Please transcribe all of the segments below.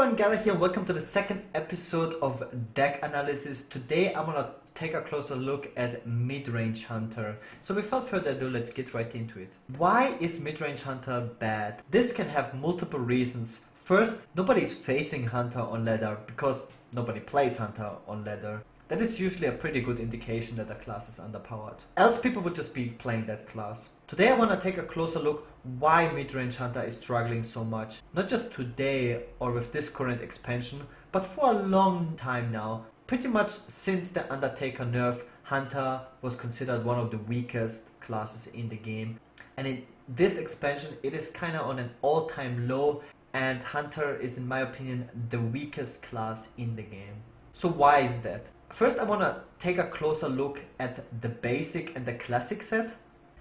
everyone, Gaara here and welcome to the second episode of Deck Analysis. Today I'm gonna take a closer look at Midrange Hunter. So without further ado, let's get right into it. Why is Midrange Hunter bad? This can have multiple reasons. First, nobody's facing Hunter on ladder because nobody plays Hunter on ladder. That is usually a pretty good indication that a class is underpowered. Else people would just be playing that class. Today I want to take a closer look why Midrange Hunter is struggling so much. Not just today or with this current expansion, but for a long time now. Pretty much since the Undertaker nerf, Hunter was considered one of the weakest classes in the game. And in this expansion it is kind of on an all-time low, and Hunter is, in my opinion, the weakest class in the game. So why is that? First, I want to take a closer look at the basic and the classic set.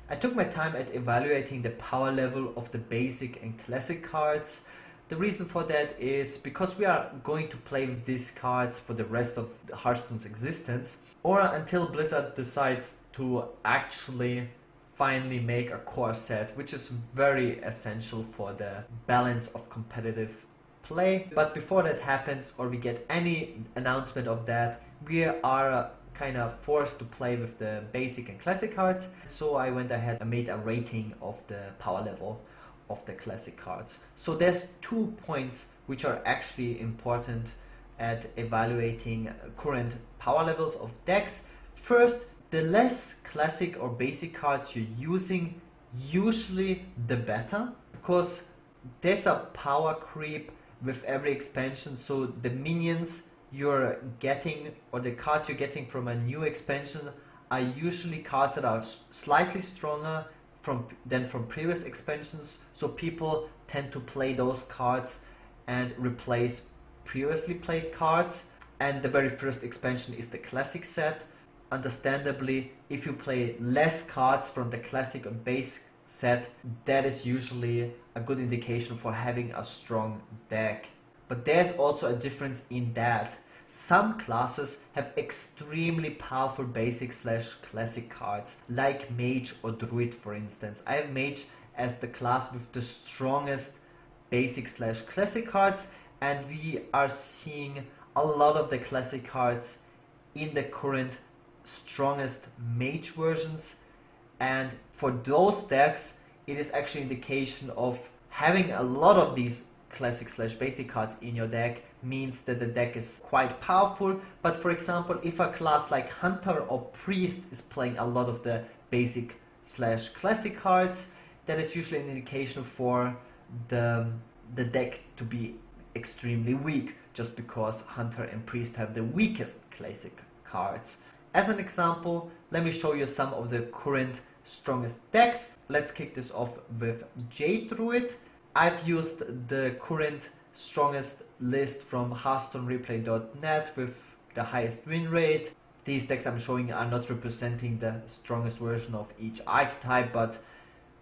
I took my time at evaluating the power level of the basic and classic cards. The reason for that is because we are going to play with these cards for the rest of Hearthstone's existence, or until Blizzard decides to actually finally make a core set, which is very essential for the balance of competitive play. But before that happens, or we get any announcement of that, we are kind of forced to play with the basic and classic cards. So I went ahead and made a rating of the power level of the classic cards. So there's 2 points which are actually important at evaluating current power levels of decks. First, the less classic or basic cards you're using, usually the better, because there's a power creep with every expansion. So the minions you're getting, or the cards you're getting from a new expansion, are usually cards that are slightly stronger than from previous expansions. So people tend to play those cards and replace previously played cards. And the very first expansion is the classic set. Understandably, if you play less cards from the classic and base set, that is usually a good indication for having a strong deck. But there's also a difference in that some classes have extremely powerful basic / classic cards, like Mage or Druid, for instance. I have Mage as the class with the strongest basic / classic cards, and we are seeing a lot of the classic cards in the current strongest Mage versions. And for those decks, it is actually an indication of having a lot of these classic / basic cards in your deck means that the deck is quite powerful. But for example, if a class like Hunter or Priest is playing a lot of the basic / classic cards, that is usually an indication for the deck to be extremely weak, just because Hunter and Priest have the weakest classic cards. As an example, let me show you some of the current strongest decks. Let's kick this off with Jade Druid. I've used the current strongest list from HearthstoneReplay.net with the highest win rate. These decks I'm showing are not representing the strongest version of each archetype, but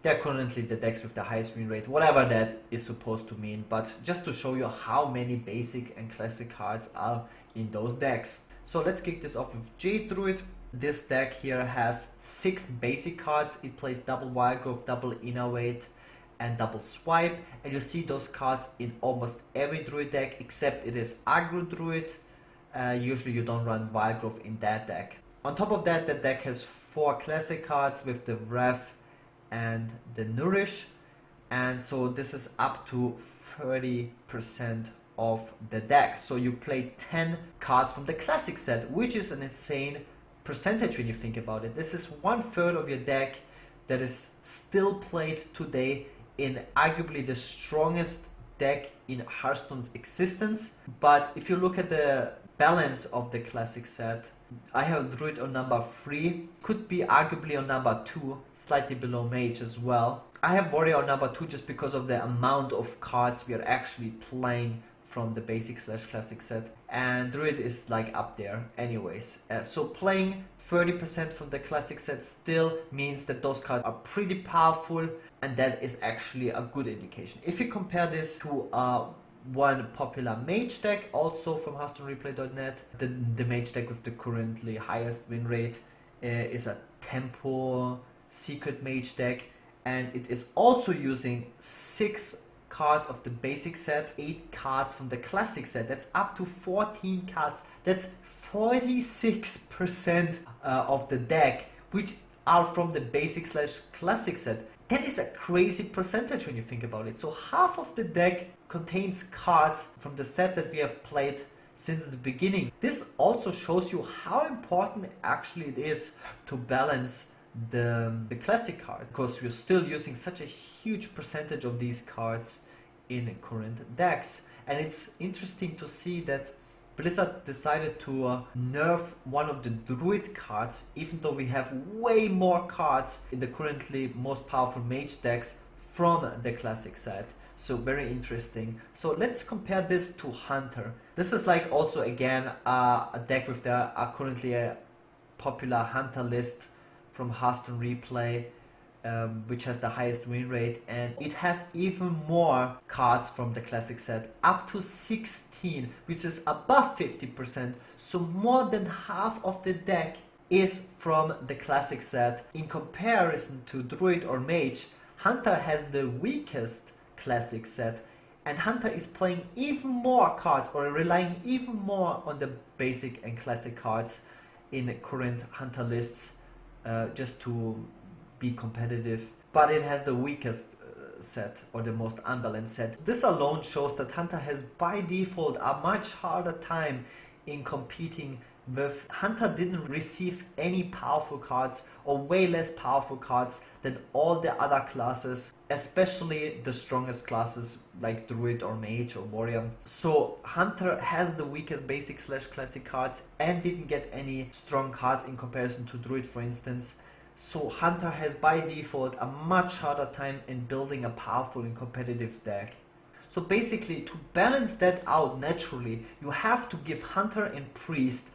they're currently the decks with the highest win rate, whatever that is supposed to mean. But just to show you how many basic and classic cards are in those decks. So let's kick this off with Jade Druid. This deck here has 6 basic cards. It plays double Wild Growth, double Innovate, and double Swipe, and you see those cards in almost every Druid deck except it is Aggro Druid. Usually you don't run Wild Growth in that deck. On top of that, the deck has 4 classic cards with the Rev and the Nourish, and so this is up to 30% of the deck. So you play 10 cards from the classic set, which is an insane percentage when you think about it. This is 1/3 of your deck that is still played today in arguably the strongest deck in Hearthstone's existence. But if you look at the balance of the classic set, I have Druid on number 3, could be arguably on number 2, slightly below Mage as well. I have Warrior on number 2 just because of the amount of cards we are actually playing from the basic / classic set, and Druid is like up there anyways. So playing 30% from the classic set still means that those cards are pretty powerful, and that is actually a good indication. If you compare this to one popular Mage deck, also from HearthstoneReplay.net, the Mage deck with the currently highest win rate is a Tempo Secret Mage deck, and it is also using 6 cards of the basic set, 8 cards from the classic set. That's up to 14 cards. That's 46% of the deck, which are from the basic slash classic set. That is a crazy percentage when you think about it. So half of the deck contains cards from the set that we have played since the beginning. This also shows you how important actually it is to balance the classic card, because we're still using such a huge percentage of these cards in current decks. And it's interesting to see that Blizzard decided to nerf one of the Druid cards, even though we have way more cards in the currently most powerful Mage decks from the classic set. So very interesting. So let's compare this to Hunter. This is like also again a deck with the currently a popular Hunter list from Hearthstone Replay, which has the highest win rate, and it has even more cards from the classic set, up to 16, which is above 50%. So more than half of the deck is from the classic set. In comparison to Druid or Mage, Hunter has the weakest classic set, and Hunter is playing even more cards or relying even more on the basic and classic cards in current Hunter lists just to be competitive, but it has the weakest set or the most unbalanced set. This alone shows that Hunter has by default a much harder time in competing with. Hunter didn't receive any powerful cards or way less powerful cards than all the other classes, especially the strongest classes like Druid or Mage or Warrior. So Hunter has the weakest basic slash classic cards and didn't get any strong cards in comparison to Druid, for instance. So Hunter has by default a much harder time in building a powerful and competitive deck. So basically, to balance that out naturally, you have to give Hunter and Priest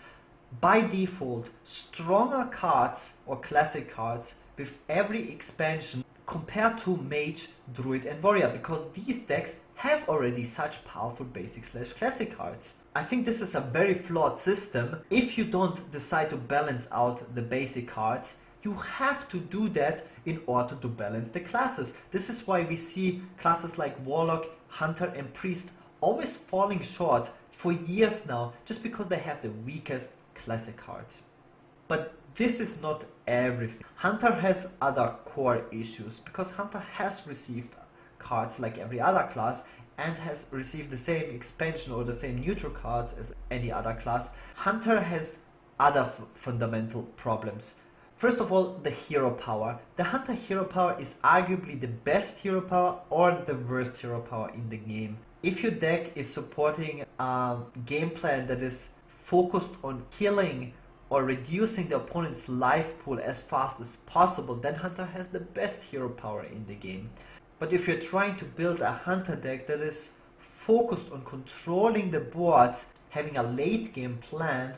by default stronger cards or classic cards with every expansion compared to Mage, Druid and Warrior, because these decks have already such powerful basic slash classic cards. I think this is a very flawed system. If you don't decide to balance out the basic cards, you have to do that in order to balance the classes. This is why we see classes like Warlock, Hunter and Priest always falling short for years now, just because they have the weakest classic cards. But this is not everything. Hunter has other core issues, because Hunter has received cards like every other class and has received the same expansion or the same neutral cards as any other class. Hunter has other fundamental problems. First of all, the hero power. The Hunter hero power is arguably the best hero power or the worst hero power in the game. If your deck is supporting a game plan that is focused on killing or reducing the opponent's life pool as fast as possible, then Hunter has the best hero power in the game. But if you're trying to build a Hunter deck that is focused on controlling the board, having a late game plan,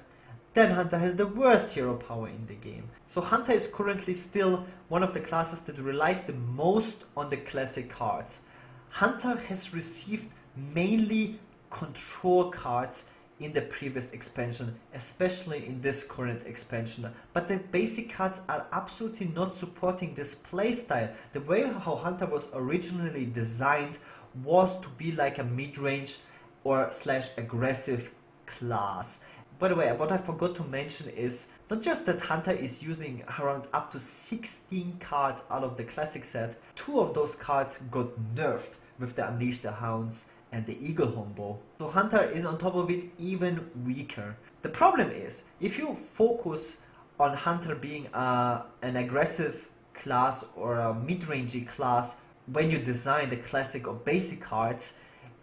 then Hunter has the worst hero power in the game. So Hunter is currently still one of the classes that relies the most on the classic cards. Hunter has received mainly control cards in the previous expansion, especially in this current expansion, but the basic cards are absolutely not supporting this playstyle. The way how Hunter was originally designed was to be like a mid-range or slash aggressive class. By the way, what I forgot to mention is not just that Hunter is using around up to 16 cards out of the classic set. 2 of those cards got nerfed with the Unleash the Hounds and the Eagle Hombo. So Hunter is on top of it even weaker. The problem is, if you focus on Hunter being an aggressive class or a mid-rangey class when you design the classic or basic cards,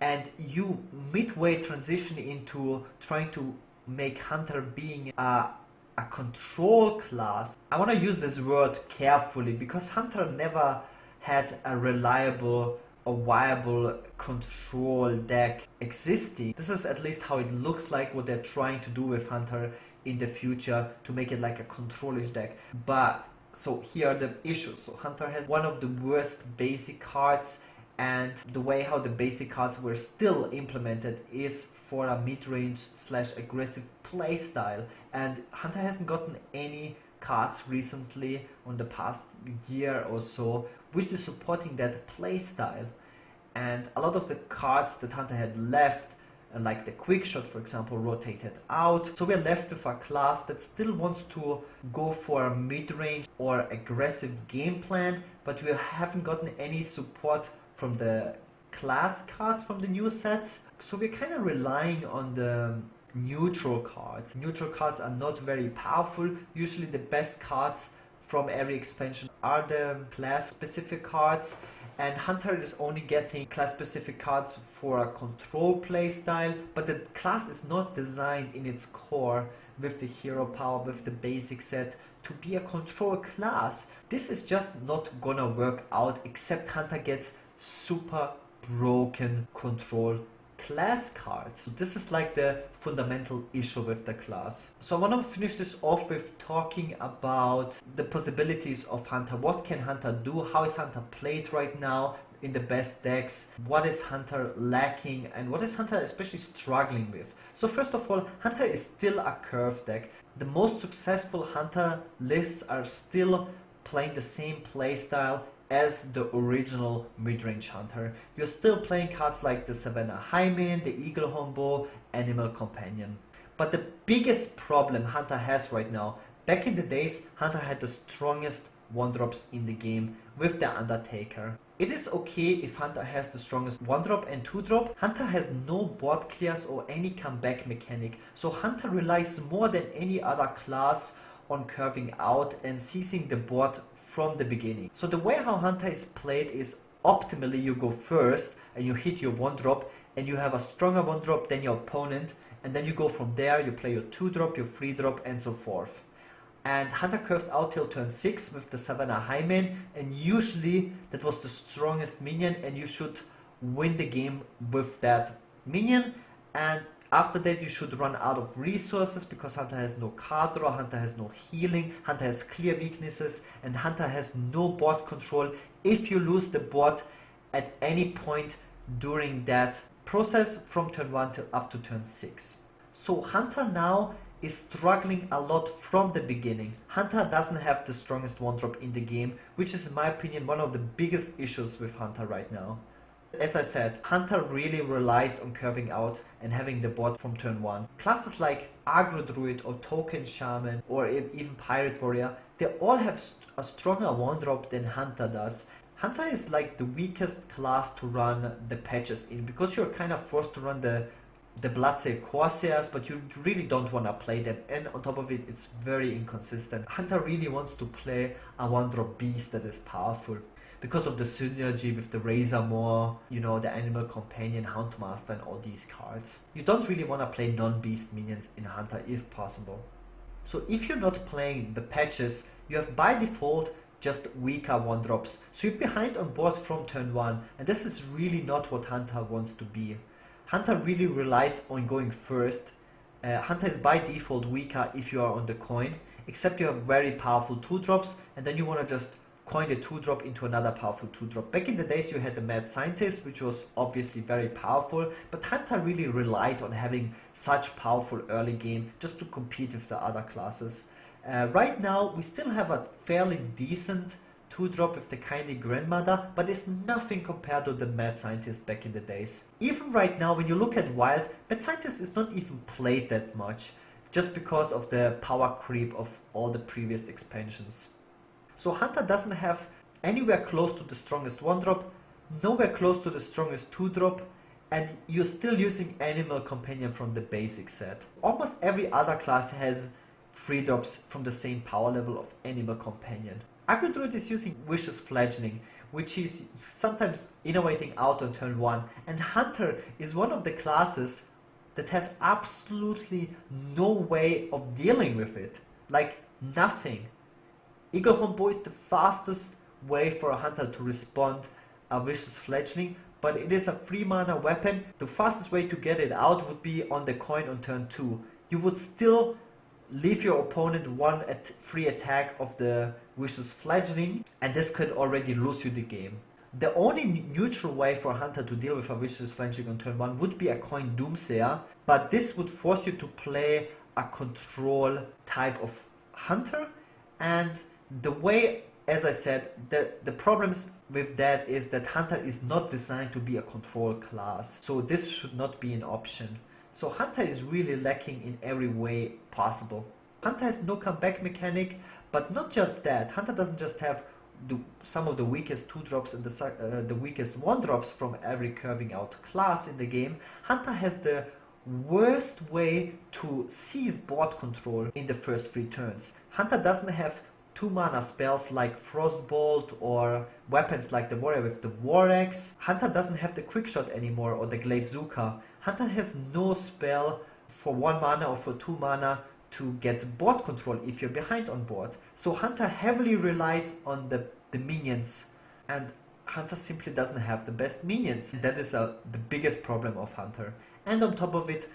and you midway transition into trying to make Hunter being a control class. I want to use this word carefully, because Hunter never had a reliable or viable control deck existing. This is at least how it looks like what they're trying to do with Hunter in the future, to make it like a controlish deck. But so here are the issues. So Hunter has one of the worst basic cards, and the way how the basic cards were still implemented is for a mid-range slash aggressive playstyle, and Hunter hasn't gotten any cards recently on the past year or so which is supporting that playstyle. and a lot of the cards that Hunter had left, like the quick shot for example, rotated out. So we're left with a class that still wants to go for a mid-range or aggressive game plan, but we haven't gotten any support from the class cards from the new sets. So we're kind of relying on the neutral cards. Neutral cards are not very powerful. Usually the best cards from every expansion are the class specific cards, and Hunter is only getting class specific cards for a control playstyle, but the class is not designed in its core with the hero power, with the basic set, to be a control class. This is just not gonna work out, except Hunter gets super broken control class cards. So this is like the fundamental issue with the class. So I want to finish this off with talking about the possibilities of Hunter. What can Hunter do? How is Hunter played right now in the best decks? What is Hunter lacking, and what is Hunter especially struggling with? So first of all, Hunter is still a curve deck. The most successful Hunter lists are still playing the same playstyle as the original Midrange Hunter. You're still playing cards like the Savannah Hymen, the Eagle Hombo, Animal Companion. But the biggest problem Hunter has right now, back in the days, Hunter had the strongest 1-drops in the game with the Undertaker. It is okay if Hunter has the strongest 1-drop and 2-drop. Hunter has no board clears or any comeback mechanic, so Hunter relies more than any other class on curving out and seizing the board from the beginning. So the way how Hunter is played is optimally you go first and you hit your 1-drop and you have a stronger 1-drop than your opponent, and then you go from there, you play your 2-drop, your 3-drop and so forth. And Hunter curves out till turn 6 with the Savannah Hymen, and usually that was the strongest minion and you should win the game with that minion. And after that you should run out of resources because Hunter has no card draw, Hunter has no healing, Hunter has clear weaknesses, and Hunter has no board control if you lose the board at any point during that process from turn 1 till up to turn 6. So Hunter now is struggling a lot from the beginning. Hunter doesn't have the strongest 1-drop in the game, which is in my opinion one of the biggest issues with Hunter right now. As I said, Hunter really relies on curving out and having the board from turn 1. Classes like Agro Druid or Token Shaman or even Pirate Warrior, they all have a stronger 1-drop than Hunter does. Hunter is like the weakest class to run the patches in because you're kind of forced to run the Bloodsail Corsairs, but you really don't want to play them, and on top of it, it's very inconsistent. Hunter really wants to play a 1-drop beast that is powerful, because of the synergy with the Razor Maw, you know, the Animal Companion, Houndmaster and all these cards. You don't really want to play non-beast minions in Hunter if possible. So if you're not playing the patches, you have by default just weaker 1-drops. So you're behind on board from turn 1, and this is really not what Hunter wants to be. Hunter really relies on going first. Hunter is by default weaker if you are on the coin, except you have very powerful 2-drops, and then you want to just coin the 2-drop into another powerful 2-drop. Back in the days you had the Mad Scientist, which was obviously very powerful, but Hunter really relied on having such powerful early game just to compete with the other classes. Right now we still have a fairly decent 2-drop with the Kindly Grandmother, but it's nothing compared to the Mad Scientist back in the days. Even right now when you look at Wild, Mad Scientist is not even played that much, just because of the power creep of all the previous expansions. So Hunter doesn't have anywhere close to the strongest 1-drop, nowhere close to the strongest 2-drop, and you're still using Animal Companion from the basic set. Almost every other class has 3-drops from the same power level of Animal Companion. Agro Druid is using Vicious Fledgling, which is sometimes innovating out on turn 1, and Hunter is one of the classes that has absolutely no way of dealing with it. Like, nothing. Eagle Hombo is the fastest way for a Hunter to respond a Vicious Fledgling, but it is a 3-mana weapon. The fastest way to get it out would be on the coin on turn 2. You would still leave your opponent 1 free attack of the Vicious Fledgling, and this could already lose you the game. The only neutral way for a Hunter to deal with a Vicious Fledgling on turn 1 would be a coin Doomsayer, but this would force you to play a control type of Hunter, and the way as I said, the problems with that is that Hunter is not designed to be a control class, so this should not be an option. So Hunter is really lacking in every way possible. Hunter has no comeback mechanic, but not just that. Hunter doesn't just have some of the weakest 2-drops and the weakest 1-drops from every curving out class in the game. Hunter has the worst way to seize board control in the first 3 turns. Hunter doesn't have 2 mana spells like Frostbolt or weapons like the warrior with the War Axe. Hunter doesn't have the Quickshot anymore or the Glaive Zuka. Hunter has no spell for 1 mana or for 2 mana to get board control if you're behind on board. So Hunter heavily relies on the minions, and Hunter simply doesn't have the best minions. That is the biggest problem of Hunter. And on top of it,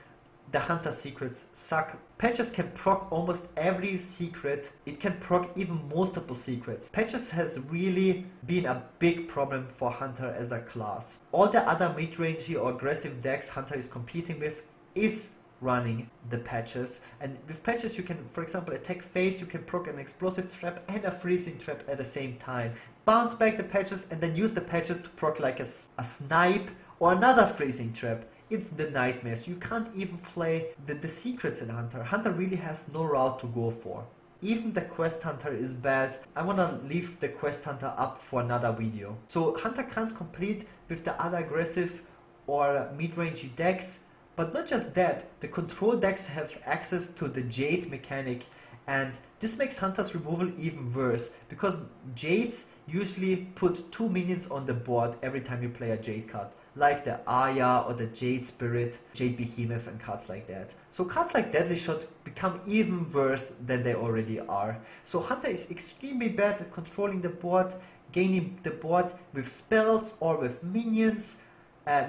the Hunter secrets suck. Patches can proc almost every secret. It can proc even multiple secrets. Patches has really been a big problem for Hunter as a class. All the other mid-rangey or aggressive decks Hunter is competing with is running the patches, and with patches you can, for example, attack phase, you can proc an explosive trap and a freezing trap at the same time, bounce back the patches and then use the patches to proc like a snipe or another freezing trap. It's the nightmares. You can't even play the secrets in Hunter. Hunter really has no route to go for. Even the Quest Hunter is bad. I wanna leave the Quest Hunter up for another video. So Hunter can't compete with the other aggressive or mid-rangey decks. But not just that, the control decks have access to the Jade mechanic, and this makes Hunter's removal even worse, because Jades usually put 2 minions on the board every time you play a Jade card, like the Aya or the Jade Spirit, Jade Behemoth and cards like that. So cards like Deadly Shot become even worse than they already are. So Hunter is extremely bad at controlling the board, gaining the board with spells or with minions.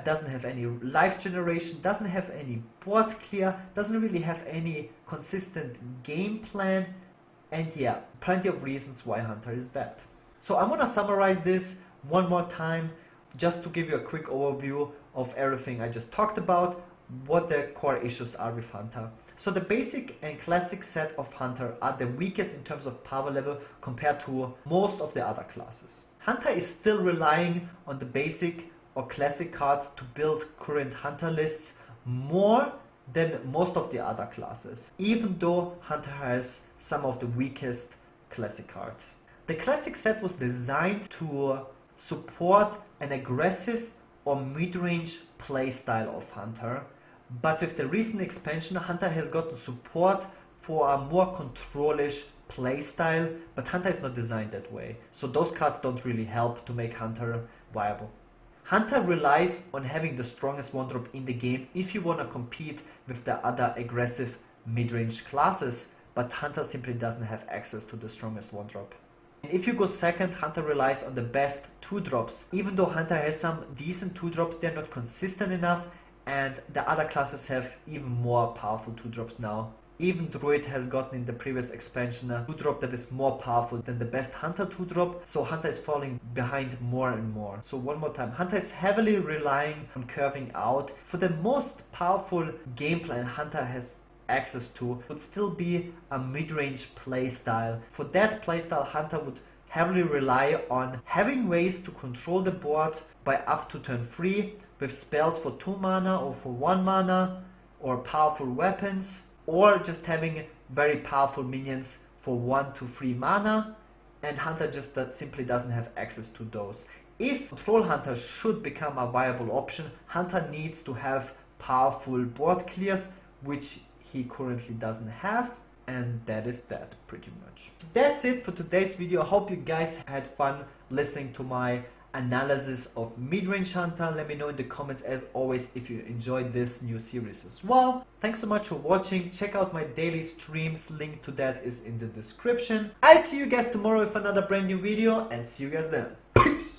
Doesn't have any life generation, doesn't have any board clear, doesn't really have any consistent game plan, and yeah, plenty of reasons why Hunter is bad. So I'm gonna summarize this one more time just to give you a quick overview of everything I just talked about, what the core issues are with Hunter. So the basic and classic set of Hunter are the weakest in terms of power level compared to most of the other classes. Hunter is still relying on the basic or classic cards to build current Hunter lists more than most of the other classes, even though Hunter has some of the weakest classic cards. The classic set was designed to support an aggressive or mid-range playstyle of Hunter, but with the recent expansion Hunter has gotten support for a more control-ish playstyle, but Hunter is not designed that way, so those cards don't really help to make Hunter viable. Hunter relies on having the strongest 1-drop in the game if you want to compete with the other aggressive mid-range classes, but Hunter simply doesn't have access to the strongest 1-drop. And if you go second, Hunter relies on the best 2-drops. Even though Hunter has some decent 2-drops, they're not consistent enough, and the other classes have even more powerful 2-drops now. Even Druid has gotten in the previous expansion a 2-drop that is more powerful than the best Hunter 2-drop, so Hunter is falling behind more and more. So one more time, Hunter is heavily relying on curving out. For the most powerful game plan Hunter has access to would still be a mid-range playstyle. For that playstyle Hunter would heavily rely on having ways to control the board by up to turn 3 with spells for 2 mana or for 1 mana or powerful weapons, or just having very powerful minions for 1 to 3 mana, and Hunter just simply doesn't have access to those. If Control Hunter should become a viable option, Hunter needs to have powerful board clears, which he currently doesn't have, and that is that pretty much. That's it for today's video. I hope you guys had fun listening to my analysis of Midrange Hunter. Let me know in the comments as always if you enjoyed this new series as well. Thanks so much for watching. Check out my daily streams, link to that is in the description. I'll see you guys tomorrow with another brand new video, and see you guys then. Peace!